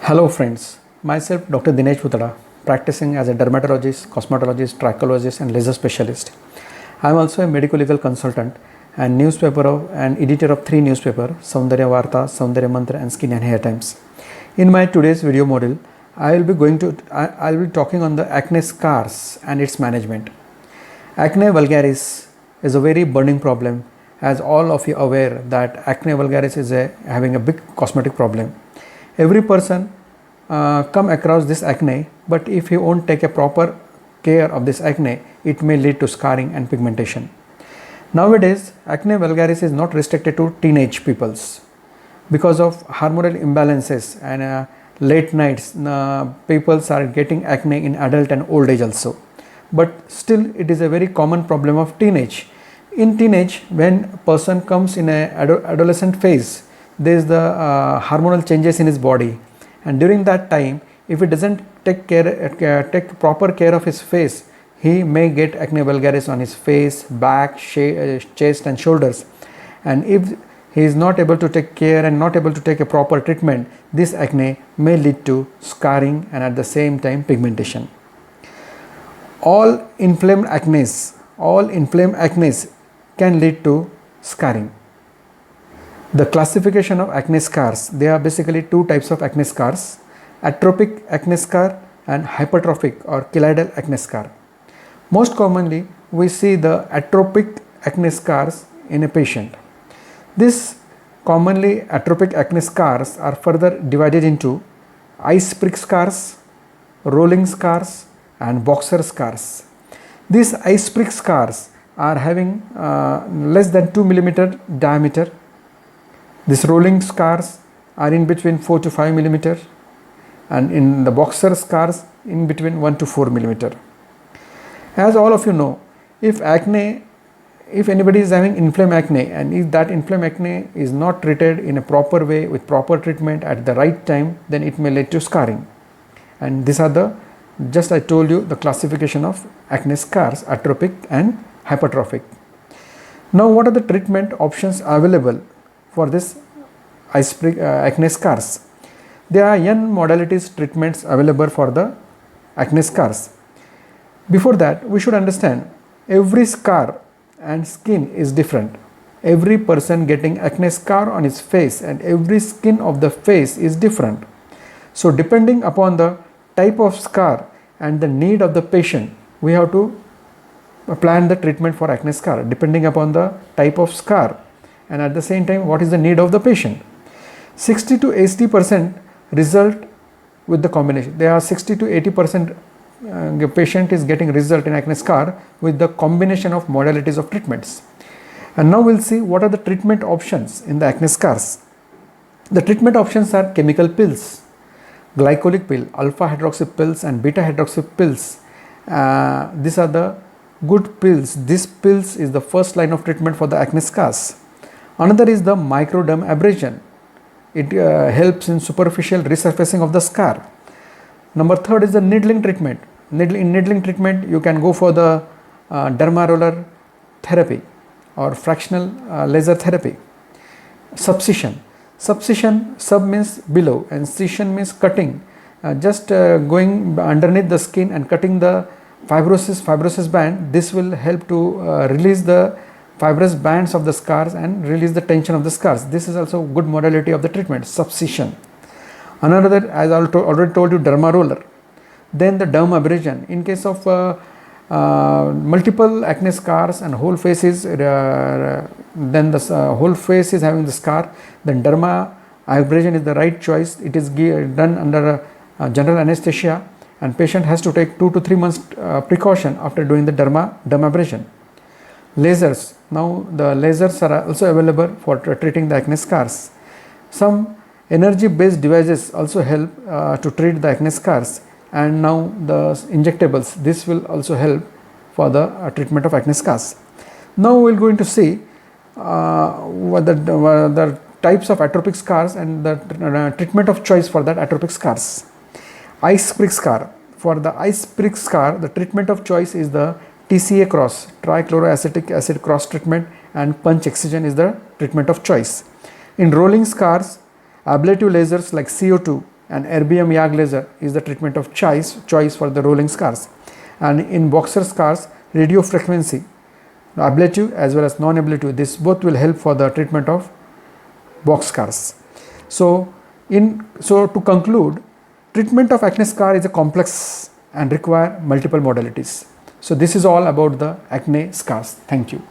Hello friends, myself Dr. Dinesh Putada, practicing as a dermatologist, cosmetologist, trichologist and laser specialist. I am also a medical legal consultant and editor of 3 newspapers, Saundarya Varta, Saundarya Mantra and Skin and Hair Times. In my today's video module, I will be talking on the acne scars and its management. Acne vulgaris is a very burning problem, as all of you are aware that acne vulgaris is having a big cosmetic problem. Every person come across this acne, but if you won't take a proper care of this acne, it may lead to scarring and pigmentation. Nowadays, acne vulgaris is not restricted to teenage peoples. Because of hormonal imbalances and late nights, people are getting acne in adult and old age also. But still, it is a very common problem of teenage. In teenage, when a person comes in a adolescent phase, there is the hormonal changes in his body, and during that time, if he doesn't take proper care of his face, he may get acne vulgaris on his face, back, chest and shoulders. And if he is not able to take care and not able to take a proper treatment, this acne may lead to scarring and at the same time pigmentation. All inflamed acne can lead to scarring. The classification of acne scars, there are basically 2 types of acne scars: atrophic acne scar and hypertrophic or keloidal acne scar. Most commonly, we see the atrophic acne scars in a patient. This commonly atrophic acne scars are further divided into ice prick scars, rolling scars and boxer scars. These ice prick scars are having less than 2 mm diameter. These rolling scars are in between 4 to 5 mm, and in the boxer scars in between 1 to 4 mm. As all of you know, if anybody is having inflamed acne and if that inflamed acne is not treated in a proper way with proper treatment at the right time, then it may lead to scarring. And these are I told you the classification of acne scars: atrophic and hypertrophic. Now, what are the treatment options available for this acne scars? There are n modalities treatments available for the acne scars. Before that, we should understand every scar and skin is different. Every person getting acne scar on his face and every skin of the face is different. So depending upon the type of scar and the need of the patient, we have to plan the treatment for acne scar depending upon the type of scar and at the same time what is the need of the patient. 60 to 80% result with the combination. There are 60 to 80% the patient is getting result in acne scar with the combination of modalities of treatments. And now we'll see what are the treatment options in the acne scars. The treatment options are chemical pills, glycolic pill, alpha hydroxy pills and beta hydroxy pills. These are the good pills. This pills is the first line of treatment for the acne scars. Another is the microdermabrasion. It helps in superficial resurfacing of the scar. Number 3 is the needling treatment. In needling treatment, you can go for the derma roller therapy or fractional laser therapy. Subcision. Sub means below and scission means cutting. Going underneath the skin and cutting the fibrosis band. This will help to release the fibrous bands of the scars and release the tension of the scars. This is also good modality of the treatment, subcision. Another, as I already told you, derma roller. Then the dermabrasion. In case of multiple acne scars and whole face is then the whole face is having the scar, then derma abrasion is the right choice. It is done under general anesthesia and patient has to take 2 to 3 months precaution after doing the dermabrasion. Lasers. Now the lasers are also available for treating the acne scars. Some energy based devices also help to treat the acne scars, and now the injectables, this will also help for the treatment of acne scars. Now we are going to see what the types of atrophic scars and the treatment of choice for that atrophic scars. Ice prick scar. For the ice prick scar, the treatment of choice is the TCA cross, trichloroacetic acid cross treatment, and punch excision is the treatment of choice. In rolling scars, ablative lasers like CO2 and erbium YAG laser is the treatment of choice for the rolling scars. And in boxer scars, radio frequency, ablative as well as non-ablative, this both will help for the treatment of box scars. So to conclude, treatment of acne scar is a complex and require multiple modalities. So this is all about the acne scars. Thank you.